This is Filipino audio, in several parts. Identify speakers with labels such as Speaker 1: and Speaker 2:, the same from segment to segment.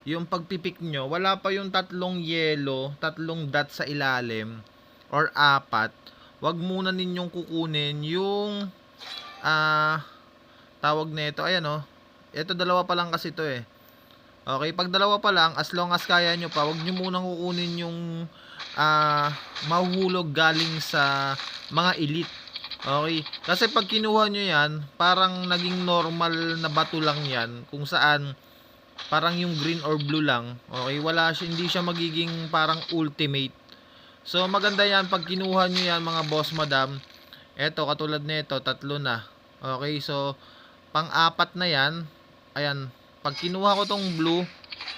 Speaker 1: yung pagpipik nyo, wala pa yung tatlong yellow, tatlong dot sa ilalim, or apat, wag muna ninyong kukunin yung, tawag nito, ayan o, ito dalawa pa lang kasi to eh. Okay, pag dalawa pa lang, as long as kaya nyo pa, wag nyo munang kukunin yung mahuhulog galing sa mga elite. Okay, kasi pag kinuha nyo yan, parang naging normal na bato lang yan, kung saan parang yung green or blue lang. Okay, wala siya, hindi siya magiging parang ultimate. So maganda yan pag kinuha nyo yan mga boss madam. Eto katulad nito, tatlo na. Okay, so pang-apat na yan. Ayan, pag kinuha ko tong blue,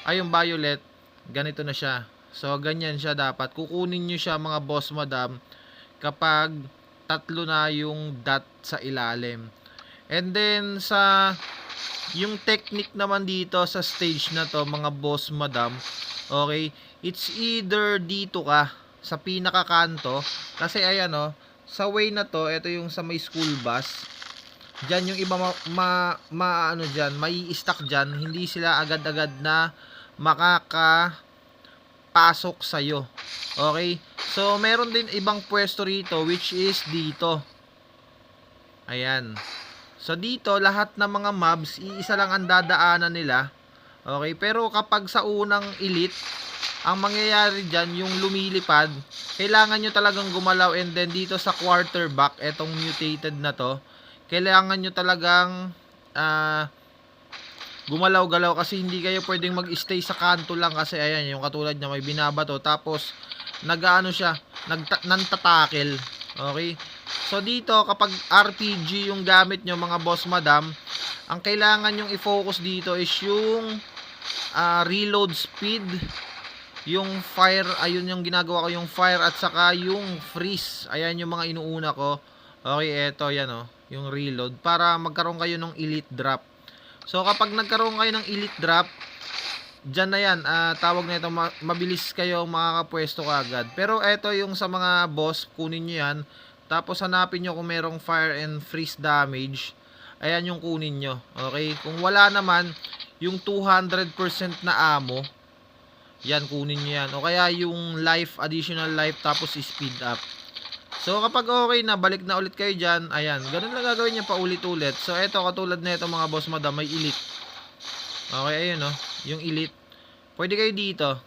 Speaker 1: ay yung violet, ganito na siya. So ganyan siya dapat. Kukunin nyo siya mga boss madam kapag tatlo na yung dot sa ilalim. And then sa yung technique naman dito sa stage na to mga boss madam, okay, it's either dito ka sa pinakakanto, kasi ayan o, sa way na to, ito yung sa may school bus, dyan yung iba ano dyan, may i-stack dyan, hindi sila agad-agad na makakapasok sa'yo. Okay, so meron din ibang pwesto rito which is dito. Ayan. So dito, lahat ng mga mobs, iisa lang ang dadaanan nila. Okay, pero kapag sa unang elite, ang mangyayari dyan, yung lumilipad, kailangan nyo talagang gumalaw. And then dito sa quarterback, etong mutated na to, kailangan nyo talagang gumalaw-galaw, kasi hindi kayo pwedeng mag-stay sa kanto lang, kasi ayan, yung katulad niya, may binabato, tapos nag-ano siya, nantatakil. Okay, so dito kapag RPG yung gamit nyo mga boss madam, ang kailangan yung i-focus dito is yung reload speed, yung fire, ayun yung ginagawa ko, yung fire at saka yung freeze. Ayan yung mga inuuna ko. Okay, eto yan o, yung reload, para magkaroon kayo ng elite drop. So kapag nagkaroon kayo ng elite drop, dyan na yan, tawag na ito, mabilis kayo makakapwesto kagad. Pero eto yung sa mga boss, kunin nyo yan, tapos hanapin nyo kung merong fire and freeze damage. Ayan yung kunin nyo. Okay, kung wala naman, yung 200% na ammo, yan, kunin nyo yan. O kaya yung life, additional life, tapos speed up. So kapag okay na, balik na ulit kayo dyan. Ayan, ganun lang gagawin nyo pa ulit-ulit. So eto, katulad na ito mga boss madam, may elite. Okay, ayun o, yung elite. Pwede kayo dito.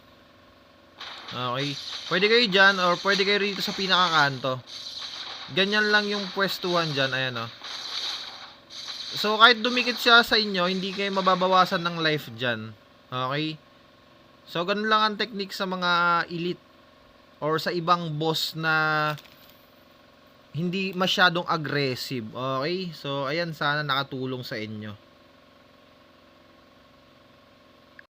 Speaker 1: Okay, pwede kayo dyan, or pwede kayo rito sa pinakakanto. Ganyan lang yung pwestuhan dyan. Ayan o. So kahit dumikit siya sa inyo, hindi kayo mababawasan ng life dyan. Okay, so ganun lang ang technique sa mga elite or sa ibang boss na hindi masyadong aggressive. Okay, so ayan, sana nakatulong sa inyo.